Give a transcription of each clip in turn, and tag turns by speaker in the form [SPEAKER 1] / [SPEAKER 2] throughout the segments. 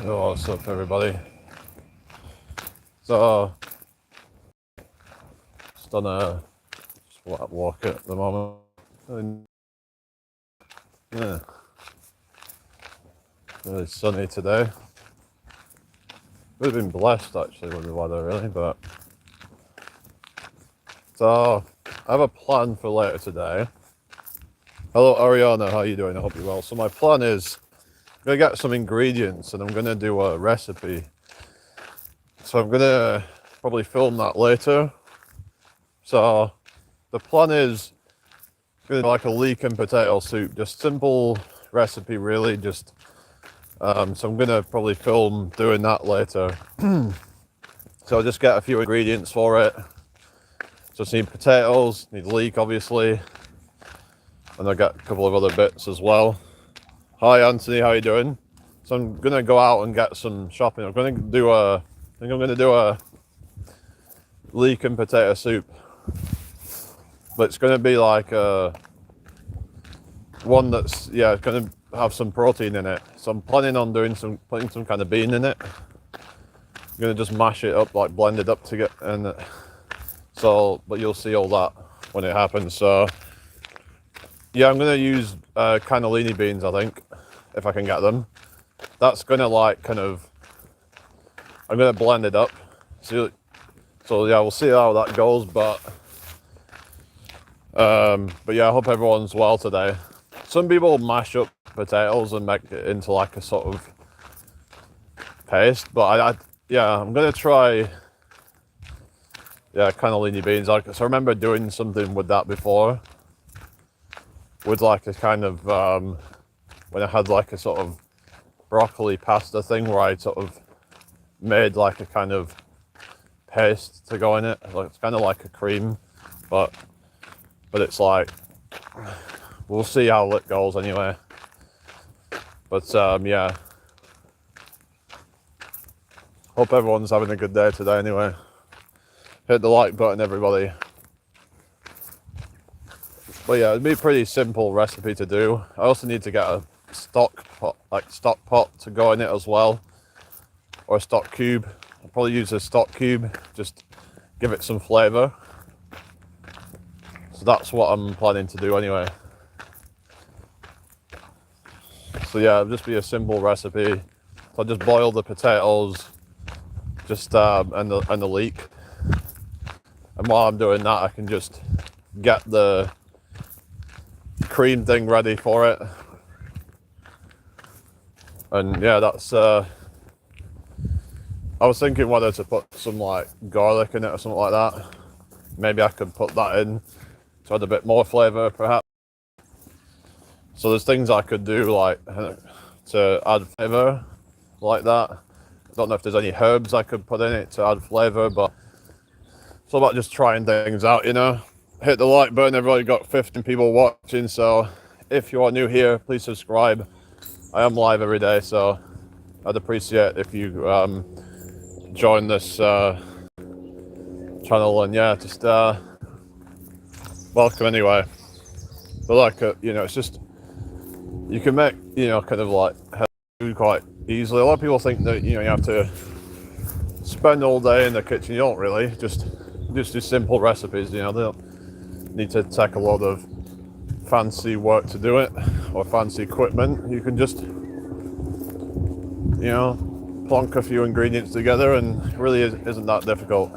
[SPEAKER 1] Oh, what's up, everybody? So, just on a walk at the moment. And, yeah, really sunny today. We've been blessed actually with the weather, really. But so, I have a plan for later today. Hello, Ariana. How you doing? I hope you're well. So my plan is I'm gonna get some ingredients and I'm gonna do a recipe. So I'm gonna probably film that later. So the plan is gonna be like a leek and potato soup, just simple recipe, really. Just so I'm gonna probably film doing that later. So I'll just get a few ingredients for it. Just need potatoes, need leek, obviously, and I got a couple of other bits as well. Hi Anthony, how you doing? So I'm gonna go out and get some shopping. I think I'm gonna do a leek and potato soup, but it's gonna be like one that's gonna have some protein in it. So I'm planning on putting some kind of bean in it. I'm gonna just mash it up, like blend it up to get and but you'll see all that when it happens. So yeah, I'm gonna use cannellini beans, I think, if I can get them. That's gonna I'm gonna blend it up. So yeah, we'll see how that goes. But yeah, I hope everyone's well today. Some people mash up potatoes and make it into like a sort of paste, but I'm gonna try cannellini beans. So I remember doing something with that before, with like a kind of when I had like a sort of broccoli pasta thing where I sort of made like a kind of paste to go in it. Like it's kind of like a cream, but it's like, we'll see how it goes anyway. But yeah, hope everyone's having a good day today anyway. Hit the like button, everybody. But yeah, it'd be a pretty simple recipe to do. I also need to get a stock pot to go in it as well, or a stock cube. I'll probably use a stock cube, just give it some flavour. So that's what I'm planning to do anyway. So yeah, it'll just be a simple recipe. So I'll just boil the potatoes, and the leek. And while I'm doing that, I can just get the cream thing ready for it. And yeah, that's I was thinking whether to put some like garlic in it or something like that. Maybe I could put that in to add a bit more flavour perhaps. So there's things I could do like to add flavour like that. I don't know if there's any herbs I could put in it to add flavour, but it's all about just trying things out, you know. Hit the like button, everybody. Got 15 people watching, so if you are new here, please subscribe. I am live every day, so I'd appreciate if you join this channel, and yeah, just welcome anyway. But like it's just, you can make kind of like food quite easily. A lot of people think that you have to spend all day in the kitchen. You don't really. Just do simple recipes. They don't need to take a lot of fancy work to do it, or fancy equipment. You can just plonk a few ingredients together, and it really isn't that difficult.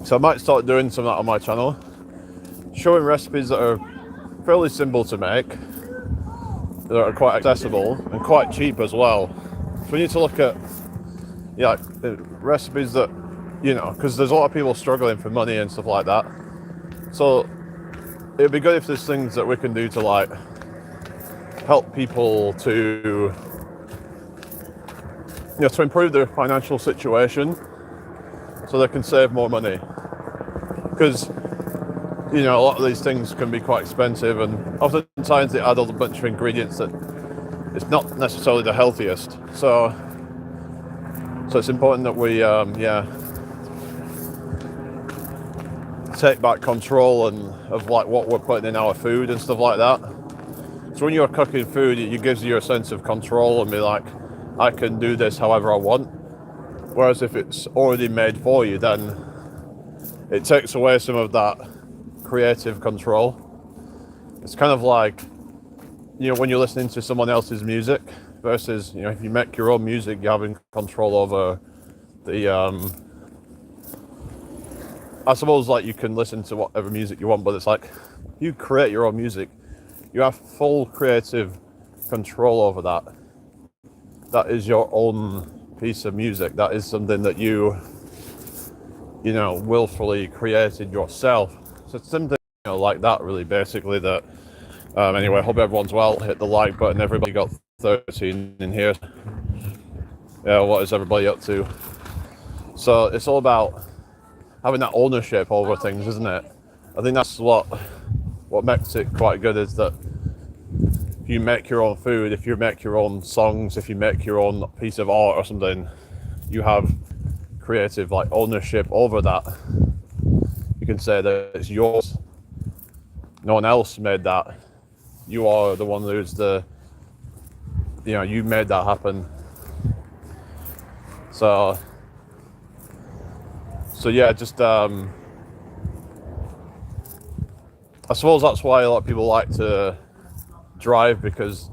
[SPEAKER 1] So I might start doing some of that on my channel, showing recipes that are fairly simple to make, that are quite accessible and quite cheap as well. So we need to look at recipes that because there's a lot of people struggling for money and stuff like that. So it'd be good if there's things that we can do to like help people to to improve their financial situation, so they can save more money. Because a lot of these things can be quite expensive, and oftentimes they add a bunch of ingredients that it's not necessarily the healthiest. So it's important that we take back control of like what we're putting in our food and stuff like that. So when you're cooking food, it gives you a sense of control and be like, I can do this however I want. Whereas if it's already made for you, then it takes away some of that creative control. It's kind of like, when you're listening to someone else's music versus, if you make your own music, you're having control over the, I suppose, like, you can listen to whatever music you want, but it's like, you create your own music, you have full creative control over that. That is your own piece of music. That is something that you willfully created yourself. So it's something, like that, really, basically, that, anyway, hope everyone's well. Hit the like button. Everybody got 13 in here. Yeah, what is everybody up to? So it's all about having that ownership over things, isn't it? I think that's what makes it quite good, is that if you make your own food, if you make your own songs, if you make your own piece of art or something, you have creative, like, ownership over that. You can say that it's yours. No one else made that. You are the one who's you made that happen. So yeah, just I suppose that's why a lot of people like to drive, because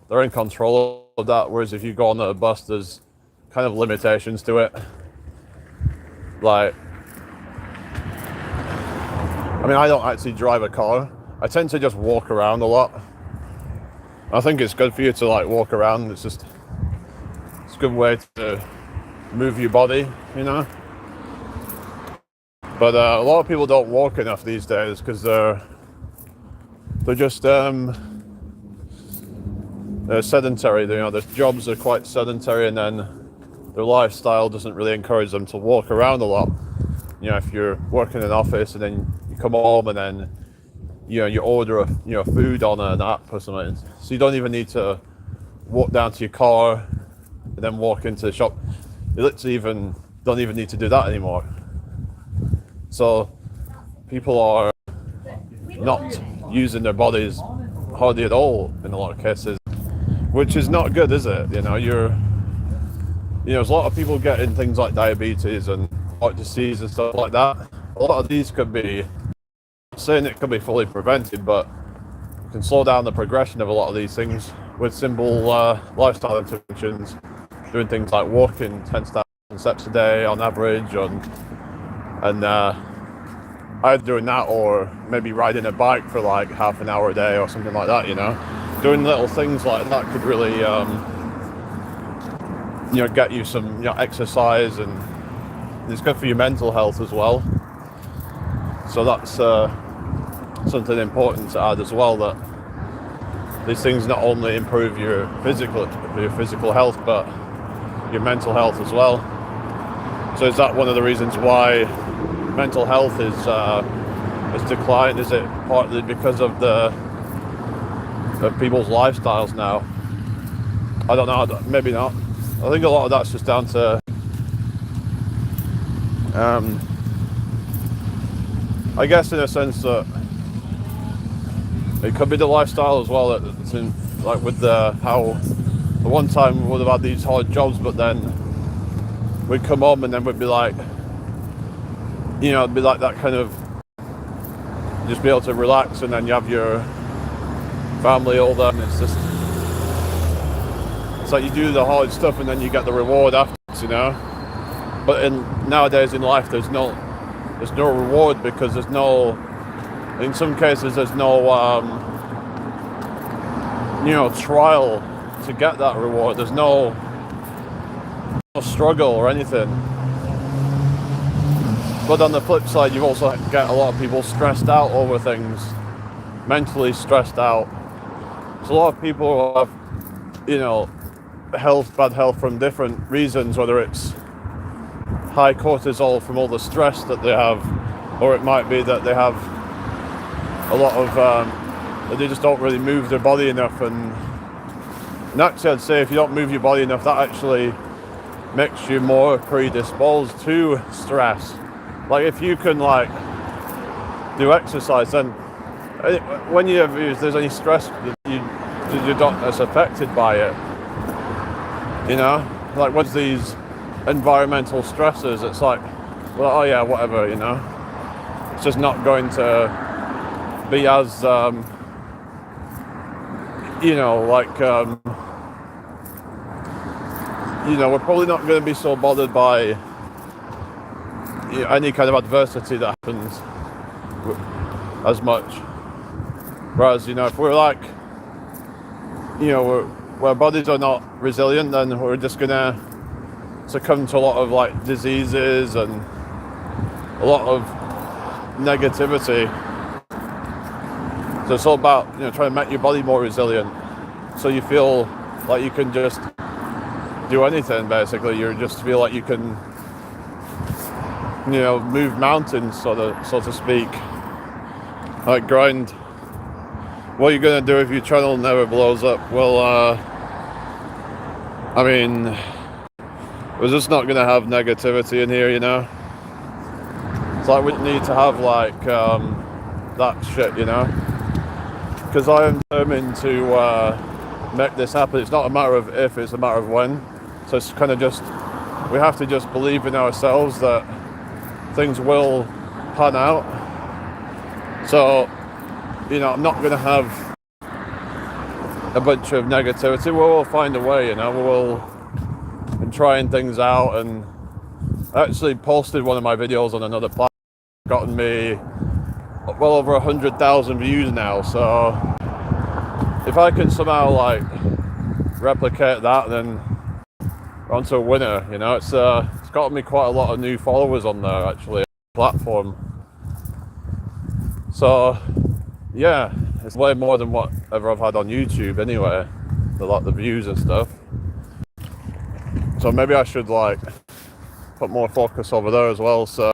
[SPEAKER 1] they're in control of that. Whereas if you go on a bus, there's kind of limitations to it. Like, I don't actually drive a car. I tend to just walk around a lot. I think it's good for you to, like, walk around. It's a good way to move your body, But a lot of people don't walk enough these days because they're just they're sedentary. Their jobs are quite sedentary, and then their lifestyle doesn't really encourage them to walk around a lot. If you're working in an office and then you come home and then you order food on an app or something, so you don't even need to walk down to your car and then walk into the shop. You literally don't even need to do that anymore. So people are not using their bodies hardly at all in a lot of cases, which is not good, is it? There's a lot of people getting things like diabetes and heart disease and stuff like that. A lot of these could be, I'm saying it could be fully prevented, but you can slow down the progression of a lot of these things with simple lifestyle interventions, doing things like walking 10,000 steps a day on average, and either doing that or maybe riding a bike for like half an hour a day or something like that. Doing little things like that could really get you some exercise, and it's good for your mental health as well. So that's something important to add as well, that these things not only improve your physical health, but your mental health as well. So is that one of the reasons why mental health is declined? Is it partly because of people's lifestyles now? I don't know. Maybe not. I think a lot of that's just down to I guess in a sense that it could be the lifestyle as well. Like with how the one time we would have had these hard jobs, but then we'd come home and then we'd be like, it'd be like that kind of, just be able to relax, and then you have your family all there, and it's like you do the hard stuff and then you get the reward afterwards, But nowadays in life, there's no reward, because in some cases there's no trial to get that reward. There's no struggle or anything. But on the flip side, you also get a lot of people stressed out over things, mentally stressed out. So a lot of people have, bad health from different reasons, whether it's high cortisol from all the stress that they have, or it might be that they have a lot of, that they just don't really move their body enough. And actually, I'd say if you don't move your body enough, that actually makes you more predisposed to stress. Like if you can do exercise, then if there's any stress, you're not as affected by it. You know, like what's these environmental stressors? It's like, well, oh yeah, whatever, you know. It's just not going to be as, you know, like, you know, we're probably not going to be so bothered by, you know, any kind of adversity that happens as much. Whereas, you know, if we're like, you know, where bodies are not resilient, then we're just going to succumb to a lot of like diseases and a lot of negativity. So it's all about, you know, trying to make your body more resilient, so you feel like you can just do anything. Basically, you just feel like you can, you know, move mountains, so to speak. Like grind. What are you gonna do if your channel never blows up? Well, I mean, we're just not gonna have negativity in here, you know. It's like we need to have like that shit, you know. Because I am determined to make this happen. It's not a matter of if, it's a matter of when. So it's kind of just, we have to just believe in ourselves that things will pan out. So, you know, I'm not going to have a bunch of negativity. We'll find a way, you know. We'll been trying things out, and I actually posted one of my videos on another platform. Gotten me well over 100,000 views now. So if I can somehow like replicate that, then we're onto a winner. You know, it's gotten me quite a lot of new followers on there actually, platform. So yeah, it's way more than whatever I've had on YouTube anyway, the views and stuff. So maybe I should like put more focus over there as well. So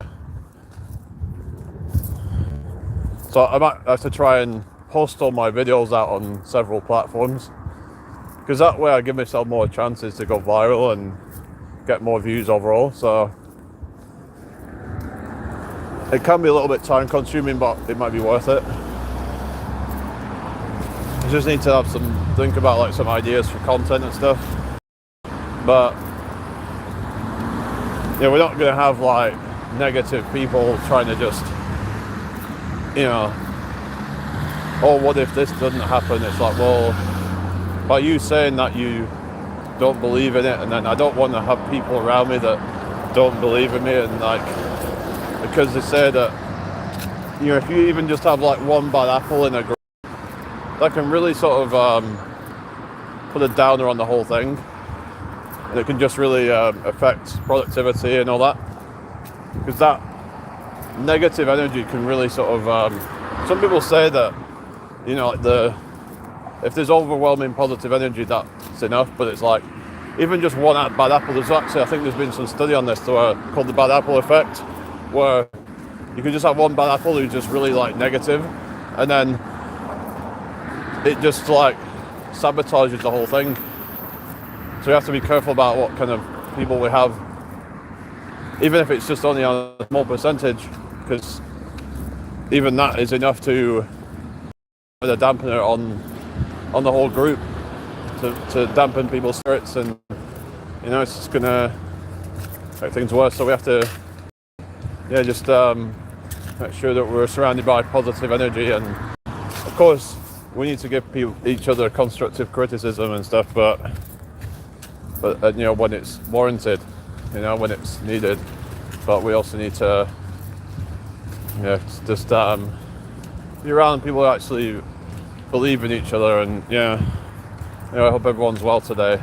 [SPEAKER 1] I might have to try and post all my videos out on several platforms, because that way I give myself more chances to go viral and get more views overall. So it can be a little bit time consuming, but it might be worth it. I just need to think about like some ideas for content and stuff. But yeah, we're not going to have like negative people trying to just, you know, oh, what if this doesn't happen? It's like, well, by you saying that you don't believe in it, and then I don't want to have people around me that don't believe in me, and like, because they say that, you know, if you even just have like one bad apple in a group, that can really sort of put a downer on the whole thing, and it can just really affect productivity and all that, because that negative energy can really sort of some people say that, you know, like if there's overwhelming positive energy, that's enough. But it's like, even just one bad apple, there's actually, I think there's been some study on this called the bad apple effect, where you can just have one bad apple who's just really like negative, and then it just like sabotages the whole thing. So we have to be careful about what kind of people we have, even if it's just only on a small percentage, because even that is enough to put a dampener on the whole group, to dampen people's spirits, and you know, it's just gonna make things worse. So we have to, yeah, just make sure that we're surrounded by positive energy, and of course we need to give each other constructive criticism and stuff, but you know, when it's warranted, you know, when it's needed. But we also need to, yeah, just be around people who actually believe in each other. And yeah, you know, I hope everyone's well today.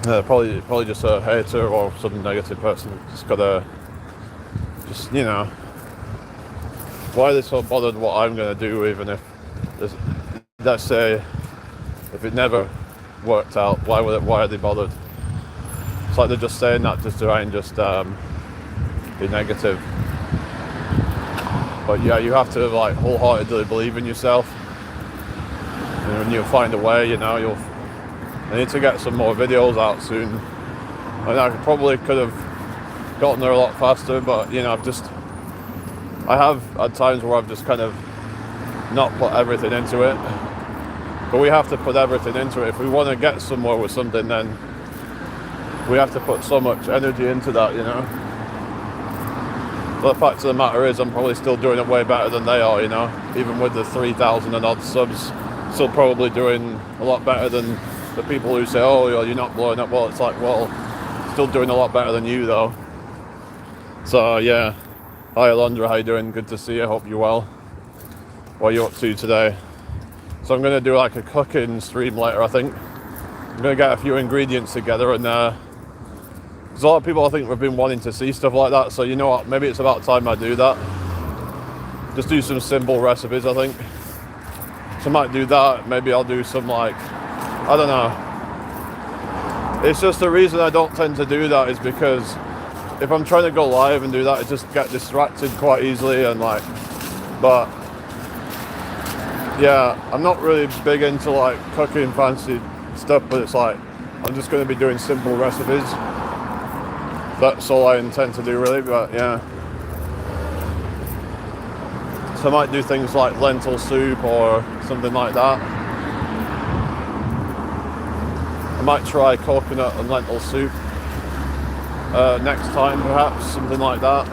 [SPEAKER 1] Probably just a hater or some negative person. Just gotta, just, you know, why are they so bothered what I'm gonna do, even if let's say if it never worked out, why are they bothered? It's like they're just saying that just to try and just be negative. But yeah, you have to like wholeheartedly believe in yourself, and you'll find a way. You know, I need to get some more videos out soon. I probably could have gotten there a lot faster, but you know, I have had times where I've just kind of not put everything into it, But we have to put everything into it. If we want to get somewhere with something, then we have to put so much energy into that, you know. But the fact of the matter is, I'm probably still doing it way better than they are, you know. Even with the 3,000 and odd subs, still probably doing a lot better than the people who say, oh, you're not blowing up. Well, it's like, well, still doing a lot better than you, though. So, yeah. Hi, Alondra, how you doing? Good to see you. Hope you're well. What are you up to today? So I'm going to do like a cooking stream later, I think. I'm going to get a few ingredients together, and there's a lot of people I think have been wanting to see stuff like that, so you know what, maybe it's about time I do that. Just do some simple recipes, I think. So I might do that, maybe I'll do some like, I don't know. It's just the reason I don't tend to do that is because if I'm trying to go live and do that, I just get distracted quite easily and like, but yeah, I'm not really big into like cooking fancy stuff, but it's like, I'm just going to be doing simple recipes. That's all I intend to do really, but yeah. So I might do things like lentil soup or something like that. I might try coconut and lentil soup next time perhaps, something like that.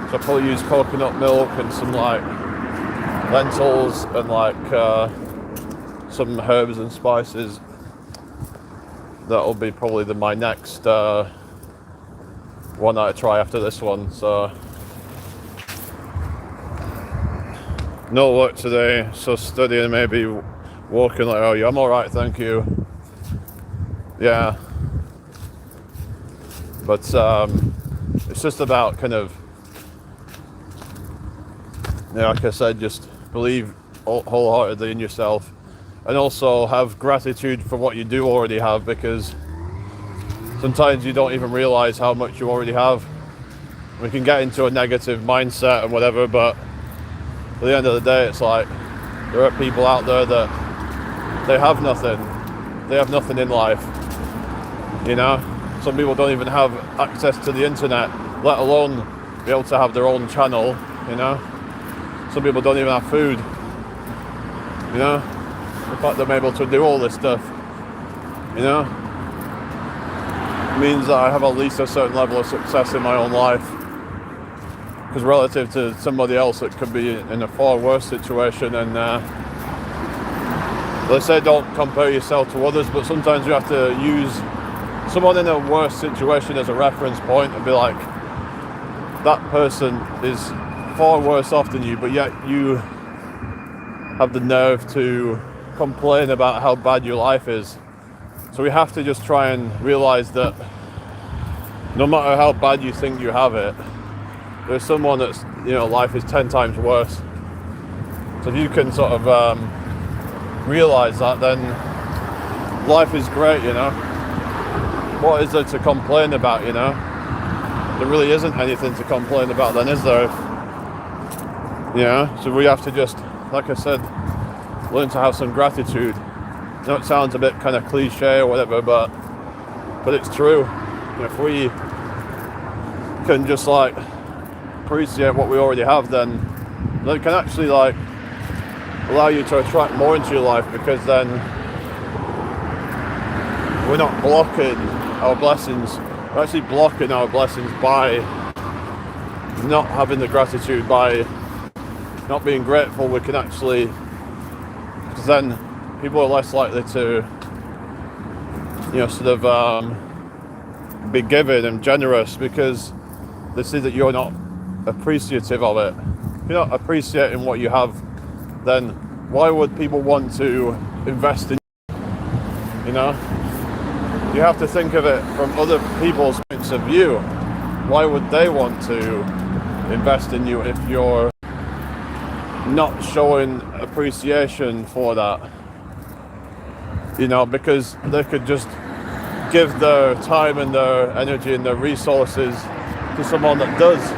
[SPEAKER 1] So I'll probably use coconut milk and some like lentils and like some herbs and spices. That'll be probably my next one that I try after this one. So no work today, so studying, maybe walking. Like, oh yeah, I'm all right, thank you. Yeah, but it's just about kind of, yeah, like I said, just believe wholeheartedly in yourself, and also have gratitude for what you do already have, because sometimes you don't even realize how much you already have. We can get into a negative mindset and whatever, but at the end of the day, it's like there are people out there that they have nothing. They have nothing in life, you know? Some people don't even have access to the internet, let alone be able to have their own channel, you know? Some people don't even have food, you know? The fact that I'm able to do all this stuff, you know, means that I have at least a certain level of success in my own life. Because relative to somebody else that could be in a far worse situation, and they say don't compare yourself to others, but sometimes you have to use someone in a worse situation as a reference point and be like, that person is far worse off than you, but yet you have the nerve to complain about how bad your life is. So we have to just try and realize that no matter how bad you think you have it, there's someone that's, you know, life is 10 times worse. So if you can sort of realize that, then life is great, you know. What is there to complain about, you know? There really isn't anything to complain about then, is there? Yeah, so we have to just, like I said, learn to have some gratitude. I know it sounds a bit kind of cliche or whatever, but it's true. If we can just like appreciate what we already have, then it can actually like allow you to attract more into your life, because then we're not blocking our blessings. We're actually blocking our blessings by not having the gratitude, by not being grateful. We can actually, because then people are less likely to, you know, sort of be giving and generous, because they see that you're not appreciative of it. If you're not appreciating what you have, then why would people want to invest in you? You know? You have to think of it from other people's points of view. Why would they want to invest in you if you're not showing appreciation for that? You know, because they could just give their time and their energy and their resources to someone that does.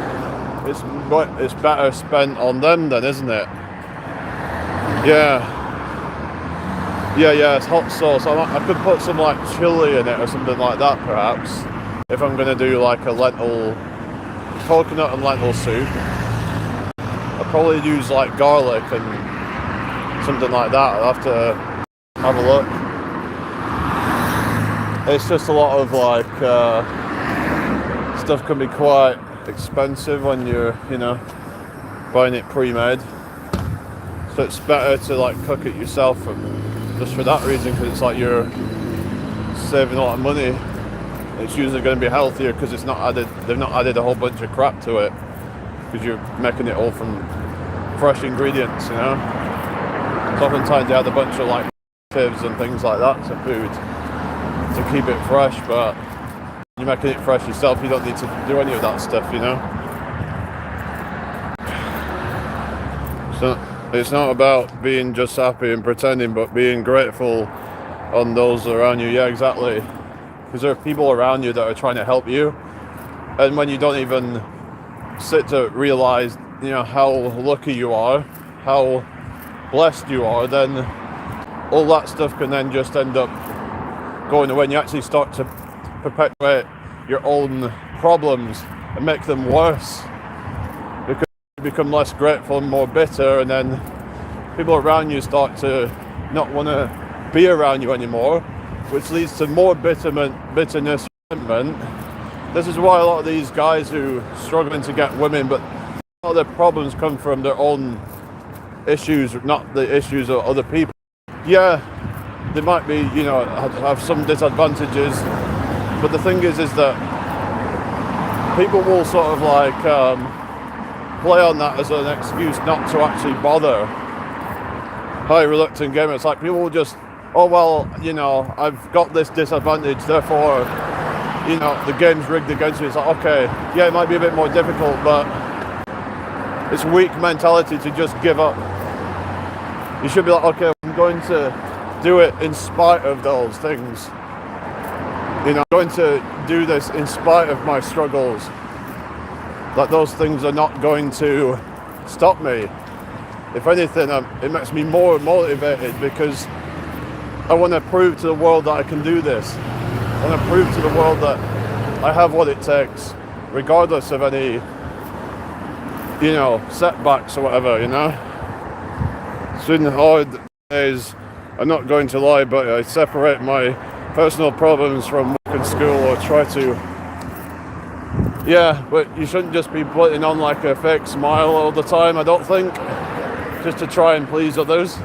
[SPEAKER 1] It's better spent on them then, isn't it? Yeah, it's hot sauce. I could put some like chili in it or something like that perhaps, if I'm going to do like a coconut and lentil soup. I'll probably use like garlic and something like that. I'll have to have a look. It's just a lot of like stuff can be quite expensive when you're, buying it pre-made. So it's better to like cook it yourself, just for that reason, because it's like you're saving a lot of money. It's usually going to be healthier because it's not added. They've not added a whole bunch of crap to it because you're making it all from fresh ingredients. So oftentimes they add a bunch of like additives and things like that to food to keep it fresh, but you're making it fresh yourself. You don't need to do any of that stuff. So it's not about being just happy and pretending, but being grateful on those around you. Yeah, exactly. Because there are people around you that are trying to help you, and when you don't even sit to realize, how lucky you are, how blessed you are, then all that stuff can then just end up going away, and you actually start to perpetuate your own problems and make them worse because you become less grateful and more bitter, and then people around you start to not want to be around you anymore, which leads to more bitterness, resentment. This is why a lot of these guys who are struggling to get women, but a lot of their problems come from their own issues, not the issues of other people. Yeah, they might be, have some disadvantages, but the thing is that people will sort of like play on that as an excuse not to actually bother. Hi, reluctant gamer. It's like people will just, oh well, I've got this disadvantage, therefore, the game's rigged against me. It's like, okay, yeah, it might be a bit more difficult, but it's weak mentality to just give up. You should be like, okay, I'm going to do it in spite of those things. I'm going to do this in spite of my struggles. Like, those things are not going to stop me. If anything, it makes me more motivated because I want to prove to the world that I can do this. I want to prove to the world that I have what it takes, regardless of any, setbacks or whatever, It's been hard days, I'm not going to lie, but I separate my personal problems from work and school, or try to. Yeah, but you shouldn't just be putting on like a fake smile all the time, I don't think, just to try and please others.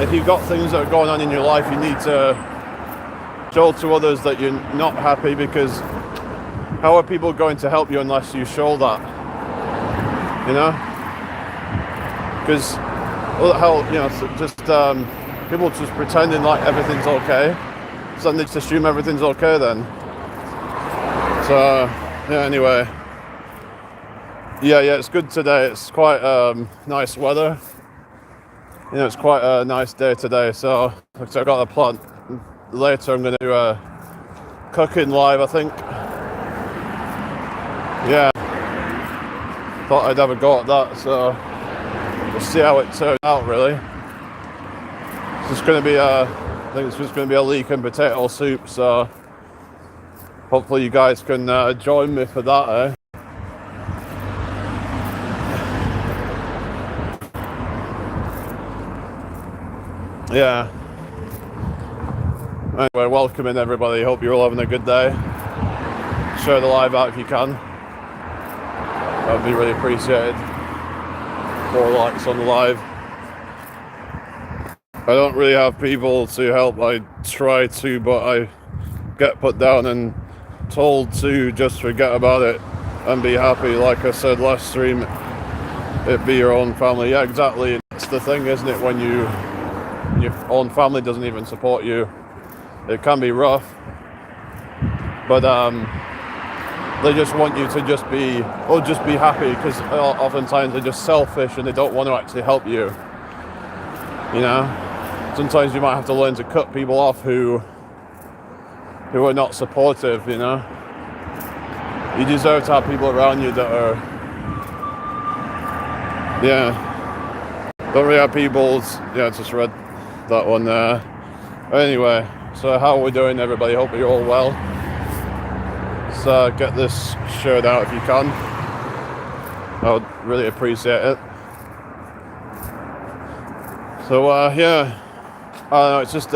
[SPEAKER 1] If you've got things that are going on in your life, you need to show to others that you're not happy, because how are people going to help you unless you show that? Because people just pretending like everything's okay, so they just assume everything's okay then. So yeah, anyway, yeah, it's good today. It's quite nice weather. It's quite a nice day today. So I've got a plan later. I'm going to do a cooking live, I think. Yeah, thought I'd have a go at that. So we'll see how it turns out. Really, it's just going to be I think it's just going to be a leek and potato soup. So hopefully you guys can join me for that, eh? Yeah. Anyway, welcome in everybody. Hope you're all having a good day. Share the live out if you can. That would be really appreciated. 4 likes on the live. I don't really have people to help. I try to, but I get put down and told to just forget about it and be happy. Like I said last stream, it be your own family. Yeah, exactly. It's the thing, isn't it, when your own family doesn't even support you. It can be rough, but they just want you to just be happy, because oftentimes they're just selfish and they don't want to actually help you. Sometimes you might have to learn to cut people off who are not supportive. You deserve to have people around you that are, don't really have people. Yeah, just read that one there. Anyway, so how are we doing, everybody? Hope you're all well. So get this shared out if you can. I would really appreciate it. So yeah, I don't know, it's just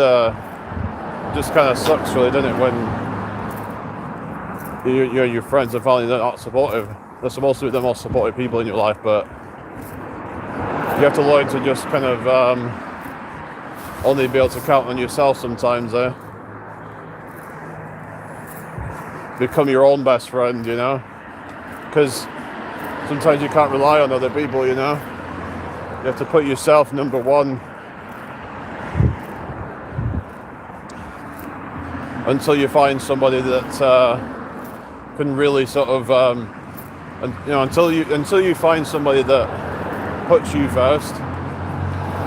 [SPEAKER 1] kind of sucks really, doesn't it, when your friends and family, they're not supportive. They're supposed to be the most supportive people in your life, but you have to learn to just kind of only be able to count on yourself sometimes, become your own best friend, you know, because sometimes you can't rely on other people, you know. You have to put yourself number one until you find somebody that can really sort of, and you know, until you find somebody that puts you first,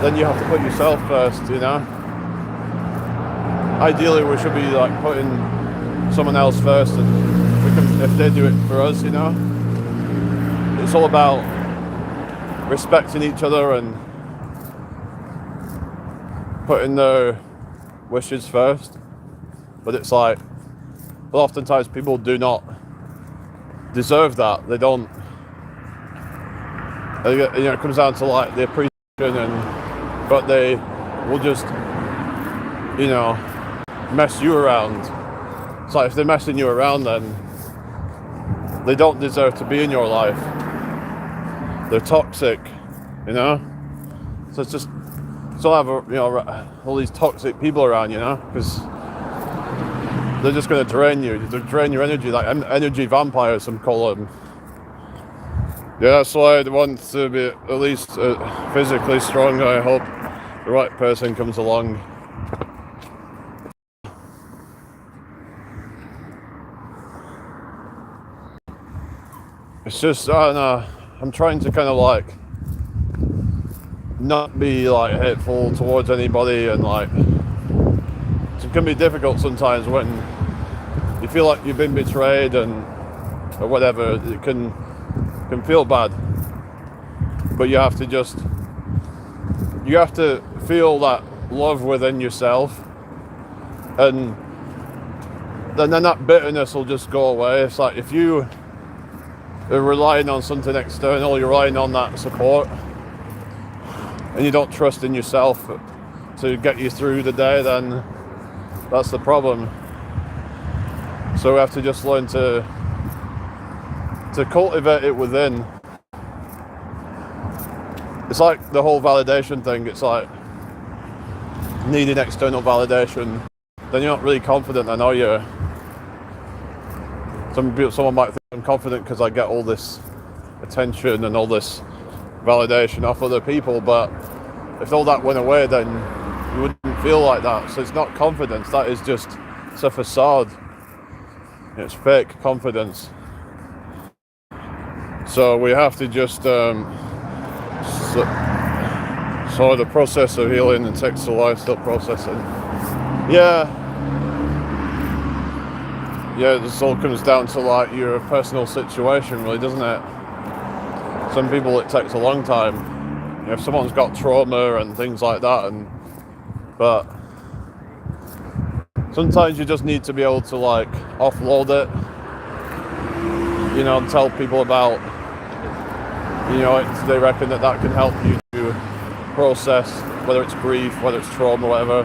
[SPEAKER 1] then you have to put yourself first, you know. Ideally, we should be like putting someone else first, and we can, if they do it for us, you know. It's all about respecting each other and putting their wishes first. But it's like, well, oftentimes people do not deserve that. They don't. You know, it comes down to like the appreciation, but they will just, you know, mess you around. It's like if they're messing you around, then they don't deserve to be in your life. They're toxic, you know. So it's just, still have, you know, all these toxic people around, you know, because they're just going to drain you. They drain your energy, like energy vampires, some call them. Yeah, that's why I want to be at least physically strong. I hope the right person comes along. It's just, I don't know, I'm trying to kind of like not be like hateful towards anybody, and like it can be difficult sometimes when you feel like you've been betrayed and or whatever. It can feel bad, but you have to feel that love within yourself, and then that bitterness will just go away. It's like if you are relying on something external, you're relying on that support, and you don't trust in yourself to get you through the day, then that's the problem. So we have to just learn to cultivate it within. It's like the whole validation thing. It's like needing external validation. Then you're not really confident, then, are you? Someone might think I'm confident because I get all this attention and all this validation off other people, but if all that went away, then you wouldn't feel like that. So it's not confidence. That is just, it's a facade. It's fake confidence. So we have to just so the process of healing and takes a lifestyle processing. Yeah, this all comes down to like your personal situation, really, doesn't it? Some people it takes a long time. You know, if someone's got trauma and things like that, but sometimes you just need to be able to like offload it, you know, and tell people about, you know, they reckon that can help you to process, whether it's grief, whether it's trauma, whatever.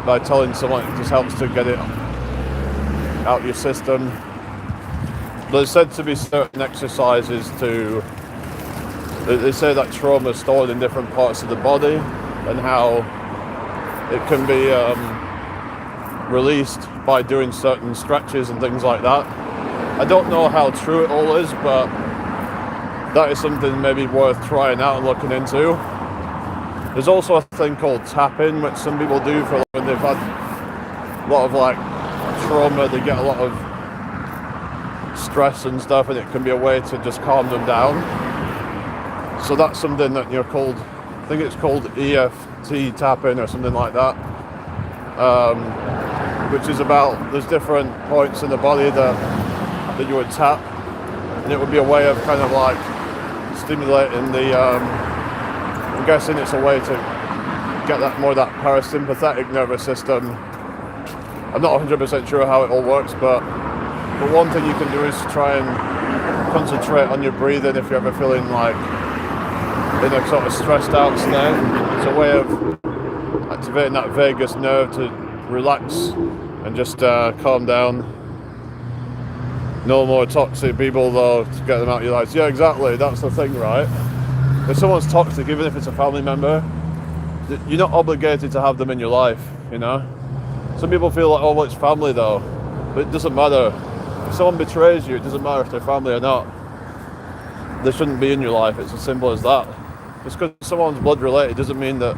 [SPEAKER 1] By telling someone, it just helps to get it out your system. There's said to be certain exercises they say that trauma is stored in different parts of the body and how it can be released by doing certain stretches and things like that. I don't know how true it all is, but that is something maybe worth trying out and looking into. There's also a thing called tapping, which some people do for when they've had a lot of like trauma. They get a lot of stress and stuff, and it can be a way to just calm them down. So that's something that I think it's called EFT tapping or something like that, which is about, there's different points in the body that you would tap, and it would be a way of kind of like stimulating the, I'm guessing it's a way to get that parasympathetic nervous system. I'm not 100% sure how it all works, but one thing you can do is try and concentrate on your breathing if you're ever feeling like in a sort of stressed out state. It's a way of activating that vagus nerve to relax and just calm down. No more toxic people though, to get them out of your lives. Yeah, exactly, that's the thing, right? If someone's toxic, even if it's a family member, you're not obligated to have them in your life, you know? Some people feel like, oh, well, it's family though, but it doesn't matter. If someone betrays you, it doesn't matter if they're family or not. They shouldn't be in your life, it's as simple as that. Just because someone's blood related doesn't mean that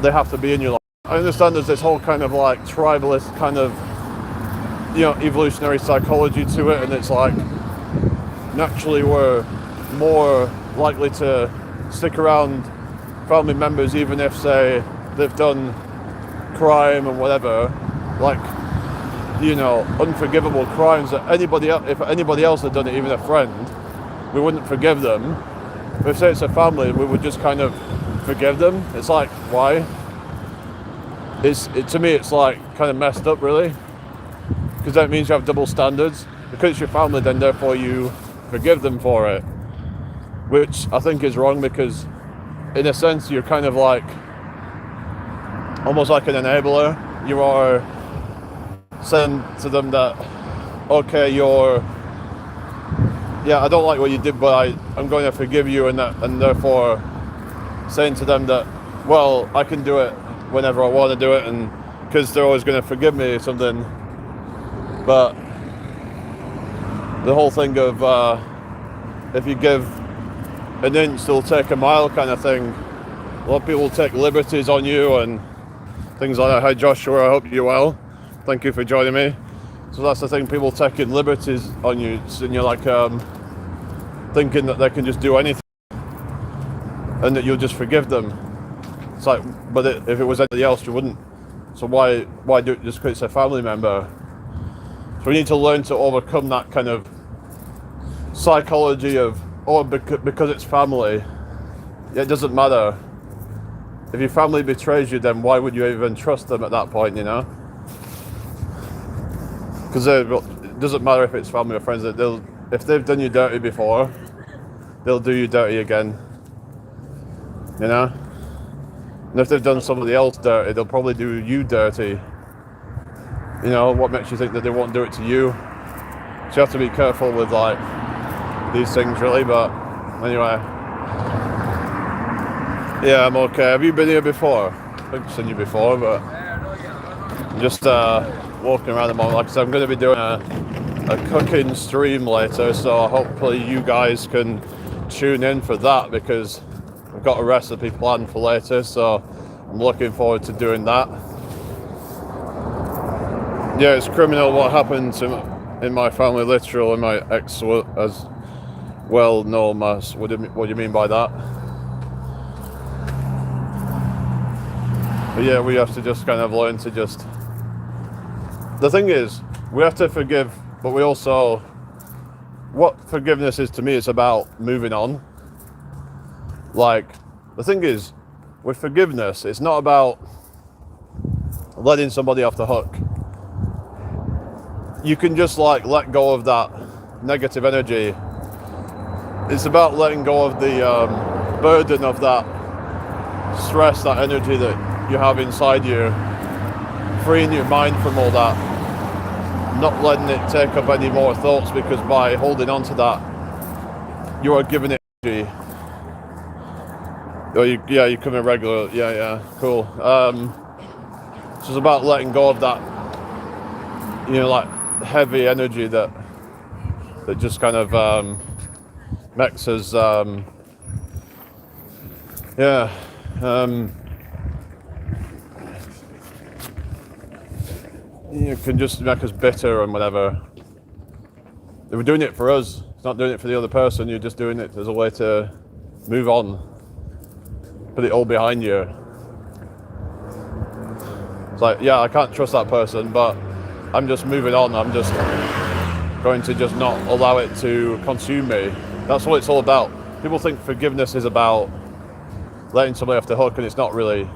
[SPEAKER 1] they have to be in your life. I understand there's this whole kind of like tribalist kind of, you know, evolutionary psychology to it, and it's like naturally we're more likely to stick around family members even if, say, they've done crime and whatever, like, you know, unforgivable crimes that if anybody else had done it, even a friend, we wouldn't forgive them. But if, say, it's a family, we would just kind of forgive them. It's like, why? To me, it's like kind of messed up, really, because that means you have double standards. Because it's your family, then therefore you forgive them for it, which I think is wrong, because in a sense you're kind of like almost like an enabler. You are saying to them that, okay, I don't like what you did, but I'm going to forgive you, and therefore saying to them that, well, I can do it whenever I want to do it, and because they're always going to forgive me or something. But the whole thing of if you give an inch, they'll take a mile kind of thing. A lot of people take liberties on you and things like that. Hi Joshua, I hope you're well. Thank you for joining me. So that's the thing, people taking liberties on you, and you're like thinking that they can just do anything and that you'll just forgive them. It's like, but if it was anybody else, you wouldn't. So why do it just because it's a family member? So we need to learn to overcome that kind of psychology of, oh, because it's family, it doesn't matter. If your family betrays you, then why would you even trust them at that point, you know? Because it doesn't matter if it's family or friends. If they've done you dirty before, they'll do you dirty again, you know? And if they've done somebody else dirty, they'll probably do you dirty. You know, what makes you think that they won't do it to you? So you have to be careful with like these things, really. But anyway, yeah, I'm okay. Have you been here before? I've seen you before, but I'm just walking around the moment. Like I said, I'm going to be doing a cooking stream later, so hopefully you guys can tune in for that, because I've got a recipe planned for later, so I'm looking forward to doing that. Yeah, it's criminal what happened in my family, literal, and my ex as well known as. What do you mean by that? But yeah, we have to just kind of learn to just... The thing is, we have to forgive, but we also... What forgiveness is to me, it's about moving on. Like, the thing is, with forgiveness, it's not about letting somebody off the hook. You can just like let go of that negative energy. It's about letting go of the burden of that stress, that energy that you have inside you, freeing your mind from all that, not letting it take up any more thoughts, because by holding on to that, you are giving it energy. Oh, you come in regular. Yeah, cool. So it's about letting go of that, you know, like heavy energy that just kind of makes us, it can just make us bitter and whatever. If we're doing it for us, it's not doing it for the other person. You're just doing it as a way to move on. Put it all behind you. It's like, yeah, I can't trust that person, but I'm just moving on. I'm just going to just not allow it to consume me. That's what it's all about. People think forgiveness is about letting somebody off the hook, and it's not really.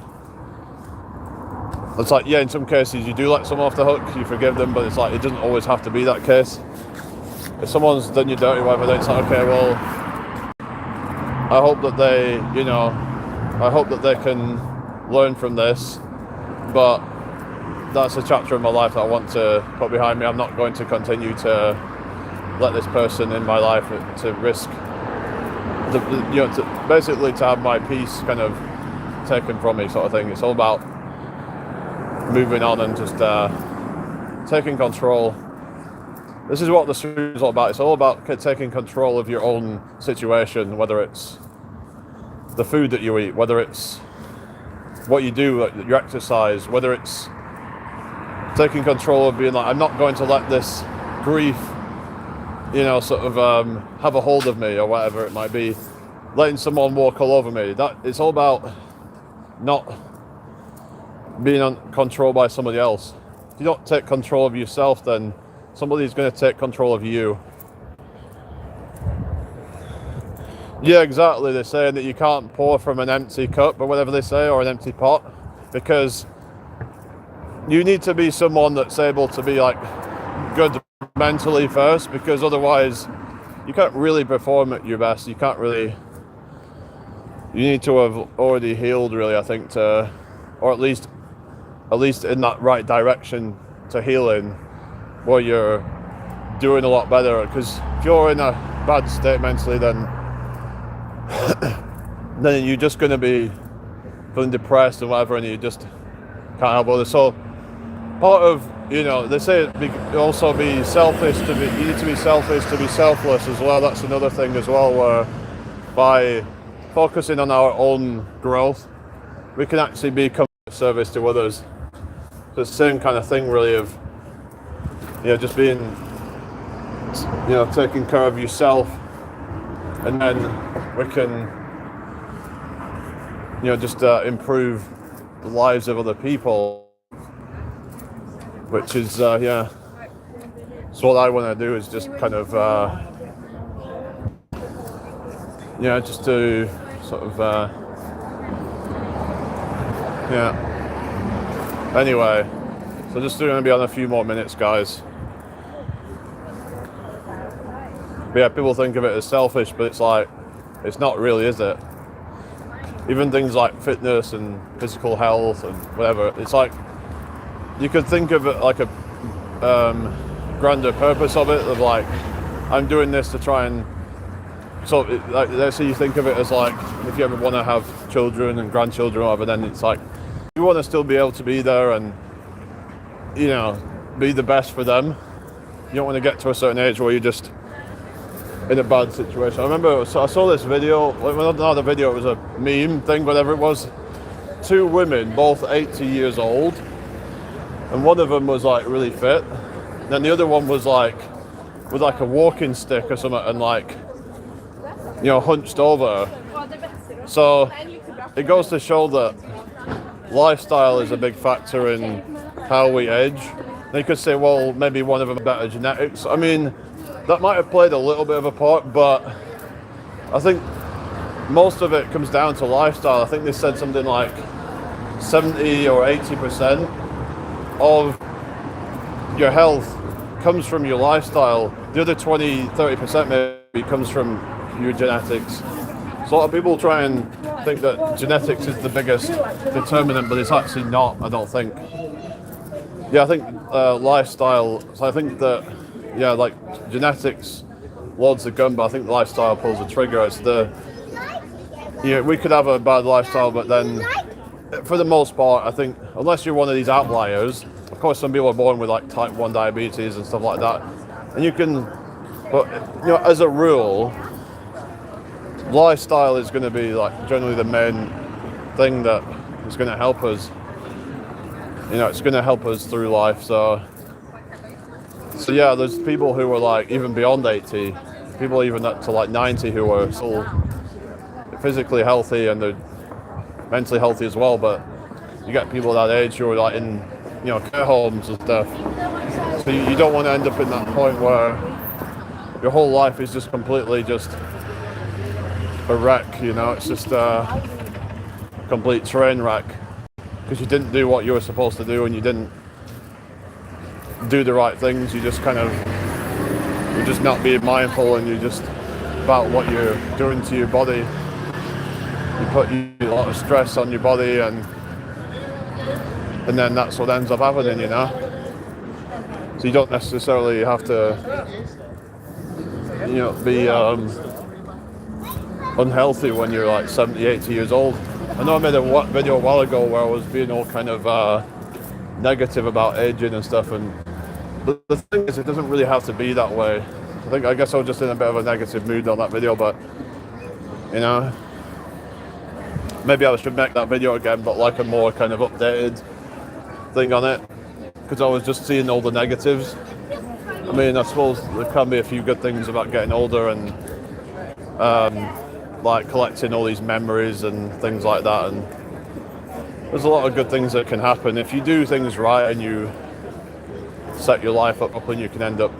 [SPEAKER 1] It's like, yeah, in some cases you do let someone off the hook, you forgive them, but it's like, it doesn't always have to be that case. If someone's done you dirty, whatever, then it's like, okay, well, I hope that they, you know, I hope that they can learn from this, but that's a chapter of my life that I want to put behind me. I'm not going to continue to let this person in my life to risk, basically to have my peace kind of taken from me, sort of thing. It's all about moving on and just taking control. This is what the stream is all about. It's all about taking control of your own situation, whether it's the food that you eat, whether it's what you do, like your exercise, whether it's taking control of being like, I'm not going to let this grief, sort of have a hold of me, or whatever it might be. Letting someone walk all over me. That it's all about not being controlled by somebody else. If you don't take control of yourself, then somebody's going to take control of you. Yeah, exactly. They're saying that you can't pour from an empty cup, or whatever they say, or an empty pot, because you need to be someone that's able to be like good mentally first, because otherwise you can't really perform at your best. You need to have already healed, really, I think, or at least in that right direction to healing, where you're doing a lot better. Because if you're in a bad state mentally, then you're just going to be feeling depressed and whatever, and you just can't help others. So part of, they say also be selfish you need to be selfish to be selfless as well. That's another thing as well, where by focusing on our own growth, we can actually be of service to others. So it's the same kind of thing, really, of just being, taking care of yourself, and then we can, just improve the lives of other people, which is, so what I want to do is just kind of, just to sort of, Anyway, so just going to be on a few more minutes, guys. But yeah, people think of it as selfish, but it's like, it's not really, is it? Even things like fitness and physical health and whatever, it's like, you could think of it like a grander purpose of it, of like, I'm doing this to try and, so like, let's say you think of it as like, if you ever want to have children and grandchildren or whatever, then it's like, you want to still be able to be there and, be the best for them. You don't want to get to a certain age where you're just in a bad situation. I remember, so I saw this video, well, not a video, it was a meme thing, whatever it was. Two women, both 80 years old, and one of them was like really fit, and then the other one was like with like a walking stick or something, and like, hunched over. So it goes to show that lifestyle is a big factor in how we age. And you could say, well, maybe one of them better genetics. I mean, that might have played a little bit of a part, but I think most of it comes down to lifestyle. I think they said something like 70 or 80% of your health comes from your lifestyle. The other 20-30% maybe comes from your genetics. So a lot of people try and think that genetics is the biggest determinant, but it's actually not, I don't think. Yeah, I think lifestyle, so I think that, like genetics loads the gun, but I think lifestyle pulls the trigger. It's we could have a bad lifestyle, but then for the most part, I think, unless you're one of these outliers, of course some people are born with like type 1 diabetes and stuff like that, and you can, but as a rule, lifestyle is going to be like generally the main thing that is going to help us. It's going to help us through life. So yeah, there's people who are like even beyond 80, people even up to like 90 who are still physically healthy and they're mentally healthy as well. But you get people that age who are like in care homes and stuff. So you don't want to end up in that point where your whole life is just completely just a wreck. It's just a complete train wreck because you didn't do what you were supposed to do and you didn't do the right things. You just you're just not being mindful, and you're just about what you're doing to your body. You put a lot of stress on your body, and and then that's what ends up happening, you know. So you don't necessarily have to, you know, be unhealthy when you're like 70, 80 years old. I know I made a video a while ago where I was being all kind of negative about aging and stuff, and the thing is, it doesn't really have to be that way. I guess I was just in a bit of a negative mood on that video, but you know, maybe I should make that video again, but like a more kind of updated thing on it, because I was just seeing all the negatives. I mean, I suppose there can be a few good things about getting older and like collecting all these memories and things like that, and there's a lot of good things that can happen if you do things right and you set your life up and you can end up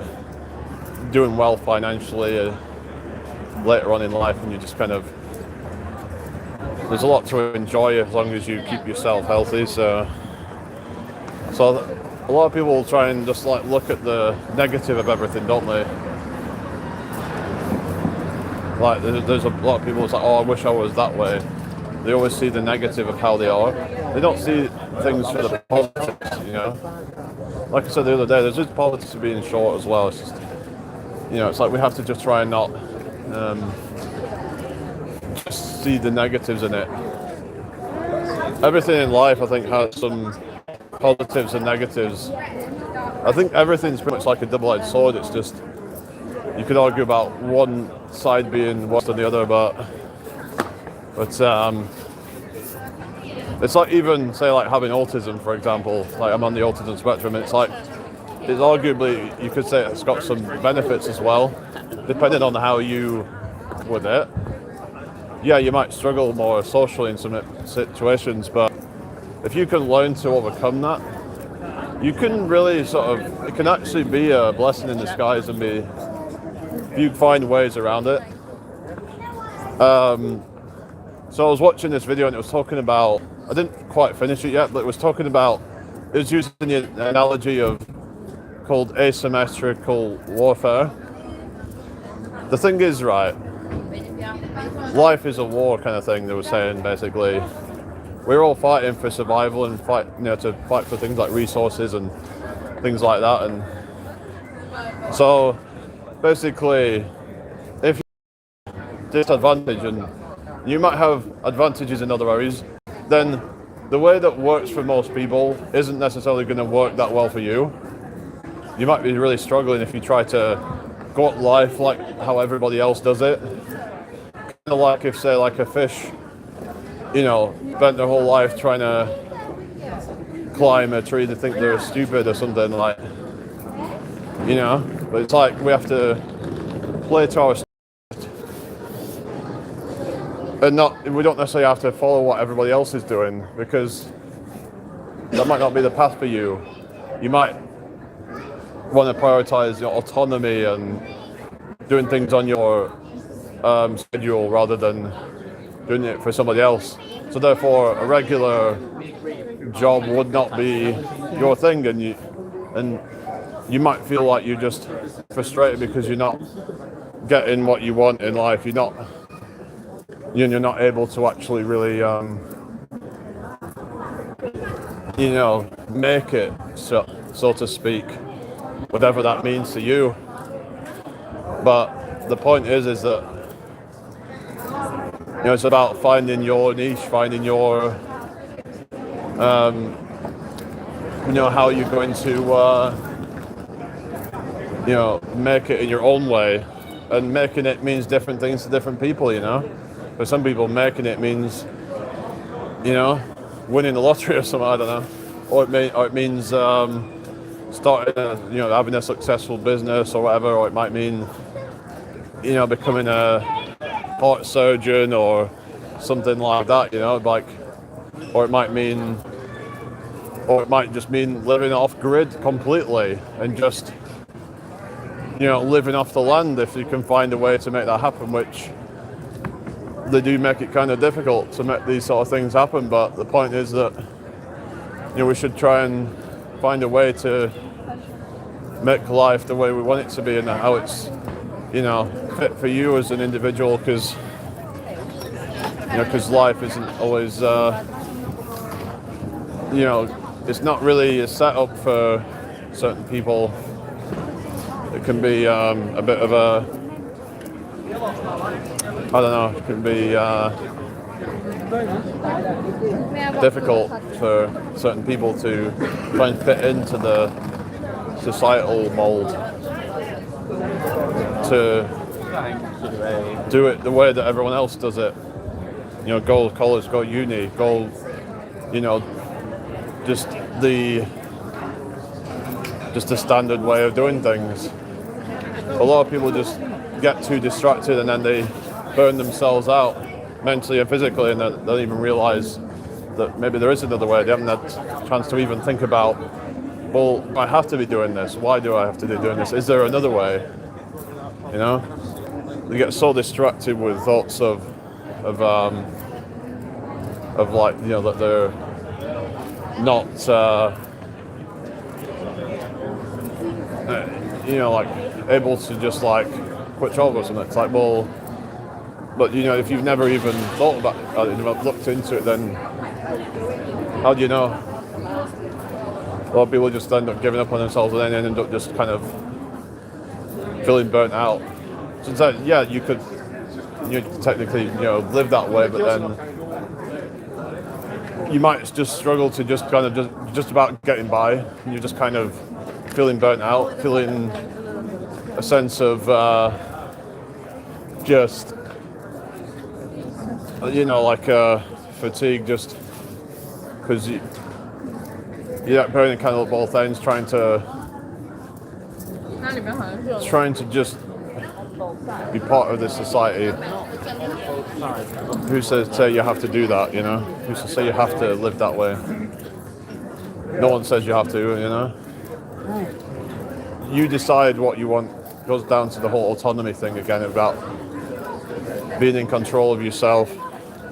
[SPEAKER 1] doing well financially later on in life, and you just kind of, there's a lot to enjoy as long as you keep yourself healthy. So a lot of people will try and just like look at the negative of everything, don't they? Like there's a lot of people that's like, oh, I wish I was that way. They always see the negative of how they are. They don't see things for the positives, you know. Like I said the other day, there's just positives to being short as well. It's just, you know, it's like we have to just try and not just see the negatives in it. Everything in life, I think, has some positives and negatives. I think everything's pretty much like a double-edged sword. It's just, you could argue about one side being worse than the other, but it's like, even say like having autism, for example. Like I'm on the autism spectrum, and it's arguably, you could say it's got some benefits as well, depending on how you with it. Yeah, you might struggle more socially in some situations, but if you can learn to overcome that, you can really it can actually be a blessing in disguise, and if you find ways around it. So I was watching this video and it was talking about, I didn't quite finish it yet, but it was using the analogy called asymmetrical warfare. The thing is, right, life is a war kind of thing. They were saying basically, we're all fighting for survival and to fight for things like resources and things like that. And so basically, if you disadvantage, and you might have advantages in other areas, then the way that works for most people isn't necessarily going to work that well for you. You might be really struggling if you try to go at life like how everybody else does it. Kind of like if, say, like a fish, you know, spent their whole life trying to climb a tree, they think they're stupid or something, like, you know. But it's like we have to play to our and we don't necessarily have to follow what everybody else is doing, because that might not be the path for you. You might want to prioritize your autonomy and doing things on your schedule rather than doing it for somebody else. So therefore, a regular job would not be your thing, and you might feel like you're just frustrated because you're not getting what you want in life. You're not able to actually really, you know, make it, so to speak, whatever that means to you. But the point is that, you know, it's about finding your niche, finding your, you know, how you're going to, you know, make it in your own way. And making it means different things to different people, you know. For some people, making it means, you know, winning the lottery or something, I don't know. Or it means starting having a successful business or whatever. Or it might mean, you know, becoming a heart surgeon or something like that, you know, like, or it might just mean living off grid completely and just, you know, living off the land, if you can find a way to make that happen, which they do make it kind of difficult to make these sort of things happen. But the point is that, you know, we should try and find a way to make life the way we want it to be and how it's, you know, fit for you as an individual, because life isn't always, you know, it's not really set up for certain people. It can be a bit of a, I don't know, it can be difficult for certain people to try and fit into the societal mold, to do it the way that everyone else does it. You know, go to college, go uni, go, you know, just the standard way of doing things. A lot of people just get too distracted and then they burn themselves out mentally and physically, and they don't even realize that maybe there is another way. They haven't had a chance to even think about, well, I have to be doing this. Why do I have to be doing this? Is there another way? You know, they get so distracted with thoughts of like, you know, that they're not, you know, like able to just like switch over or something. It's like, well, but you know, if you've never even thought about it, looked into it, then how do you know? A lot of people just end up giving up on themselves and then end up just kind of feeling burnt out. So it's like, yeah, you could, you technically, you know, live that way, but then you might just struggle to just kind of just about getting by, and you're just kind of feeling burnt out, feeling a sense of just, you know, like fatigue, just because you're burning kind of both ends, trying to just be part of this society. Who says say you have to do that, you know? Who's to say you have to live that way? No one says you have to, you know? You decide what you want. It goes down to the whole autonomy thing again, about being in control of yourself,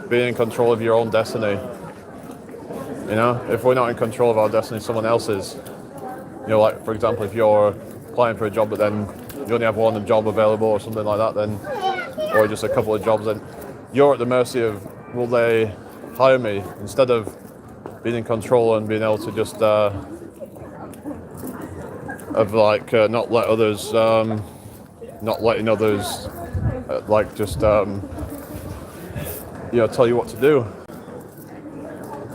[SPEAKER 1] being in control of your own destiny. You know, if we're not in control of our destiny, someone else is. You know, like for example, if you're applying for a job but then you only have one job available or something like that, then, or just a couple of jobs, then you're at the mercy of, will they hire me, instead of being in control and being able to just not let others, not letting others like just you know, tell you what to do.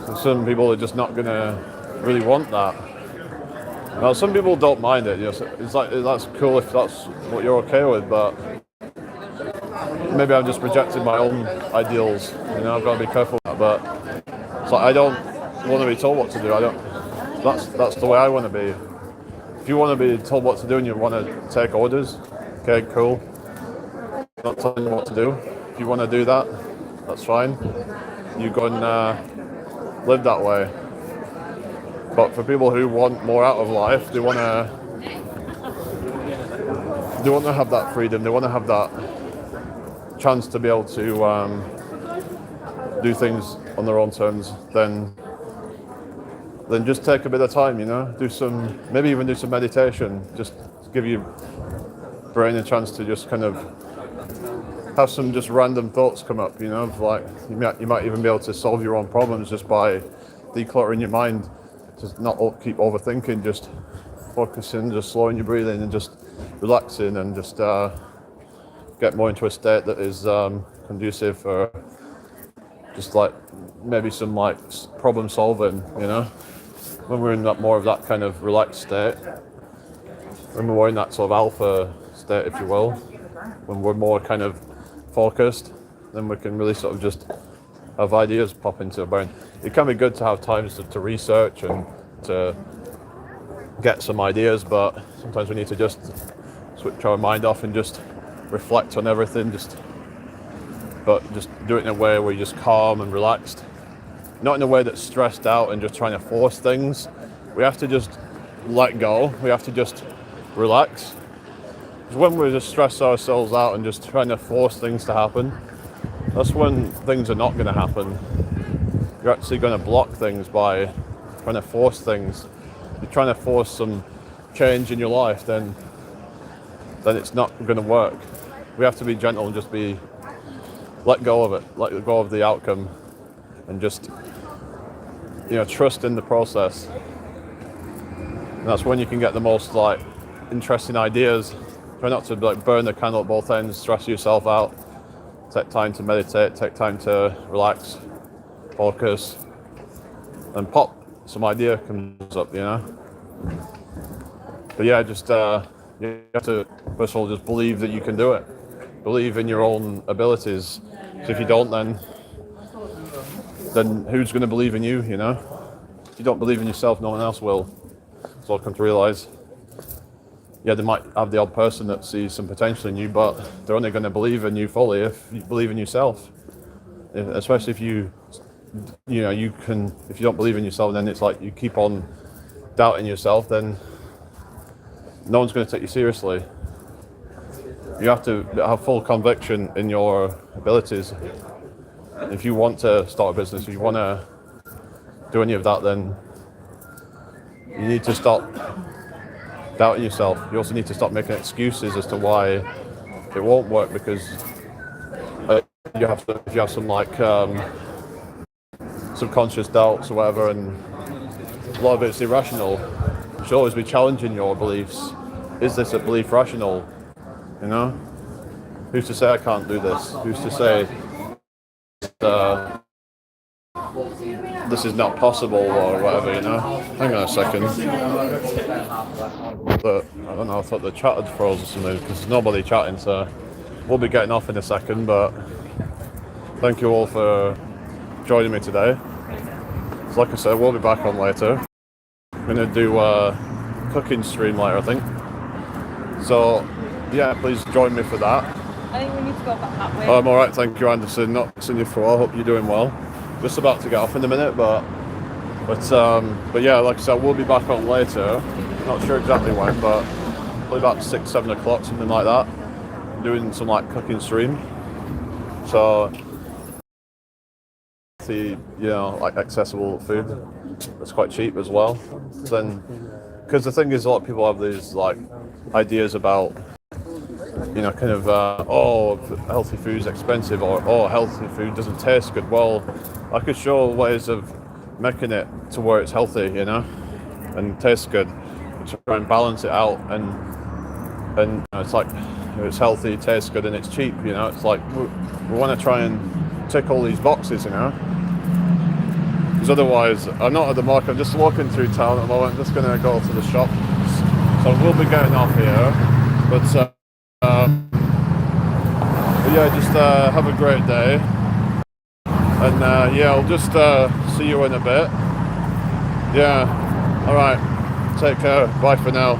[SPEAKER 1] So some people are just not gonna really want that. Now some people don't mind it, you know, so it's like, that's cool if that's what you're okay with, but maybe I'm just projecting my own ideals, you know, I've got to be careful with that, but it's like I don't want to be told what to do. That's the way I want to be. If you want to be told what to do and you want to take orders, okay, cool. Not telling you what to do. If you want to do that, that's fine. You go and live that way. But for people who want more out of life, they want to have that freedom. They want to have that chance to be able to do things on their own terms. Then just take a bit of time, you know, maybe even do some meditation, just give your brain a chance to just kind of have some just random thoughts come up, you know, like you might even be able to solve your own problems just by decluttering your mind, just not keep overthinking, just focusing, just slowing your breathing and just relaxing, and just get more into a state that is conducive for just like maybe some like problem solving, you know. When we're in that more of that kind of relaxed state, when we're in that sort of alpha state, if you will, when we're more kind of focused, then we can really sort of just have ideas pop into our brain. It can be good to have times to research and to get some ideas, but sometimes we need to just switch our mind off and just reflect on everything, but just do it in a way where you're just calm and relaxed. Not in a way that's stressed out and just trying to force things. We have to just let go. We have to just relax. Because when we just stress ourselves out and just trying to force things to happen, that's when things are not going to happen. You're actually going to block things by trying to force things. If you're trying to force some change in your life, then it's not going to work. We have to be gentle and just let go of it, let go of the outcome, and just trust in the process. And that's when you can get the most like interesting ideas. Try not to like burn the candle at both ends, stress yourself out. Take time to meditate, take time to relax, focus, and pop, some idea comes up, But yeah, just you have to first of all just believe that you can do it. Believe in your own abilities. So if you don't, then who's going to believe in you? If you don't believe in yourself, no one else will. So I've come to realise, yeah, they might have the odd person that sees some potential in you, but they're only going to believe in you fully if you believe in yourself. Especially if you don't believe in yourself, then it's like you keep on doubting yourself, then no one's going to take you seriously. You have to have full conviction in your abilities. If you want to start a business, if you want to do any of that, then you need to stop doubting yourself. You also need to stop making excuses as to why it won't work, because if you have some like subconscious doubts or whatever, and a lot of it's irrational. You should always be challenging your beliefs. Is this a belief rational? Who's to say I can't do this? Who's to say this is not possible or whatever, Hang on a second. But I don't know, I thought the chat had froze or something, because there's nobody chatting, so we'll be getting off in a second, but thank you all for joining me today. So like I said, we'll be back on later. I'm going to do a cooking stream later, I think. So, yeah, please join me for that.
[SPEAKER 2] I think we need to go back that way.
[SPEAKER 1] I'm alright, thank you, Anderson. Not seen you for a while. Hope you're doing well. Just about to get off in a minute, but yeah, like I said, we'll be back on later. Not sure exactly when, but probably about 6-7 o'clock, something like that. Doing some like cooking stream. So, like accessible food that's quite cheap as well. Then, because the thing is, a lot of people have these like ideas about, healthy food's expensive, or healthy food doesn't taste good. Well, I could show ways of making it to where it's healthy, and tastes good, to try and balance it out, and it's like, it's healthy, tastes good, and it's cheap. It's like we want to try and tick all these boxes, because otherwise, I'm not at the market. I'm just walking through town at the moment. I'm just going to go to the shops, so we'll be getting off here. But yeah, just have a great day, and I'll just see you in a bit. Yeah, all right, take care, bye for now.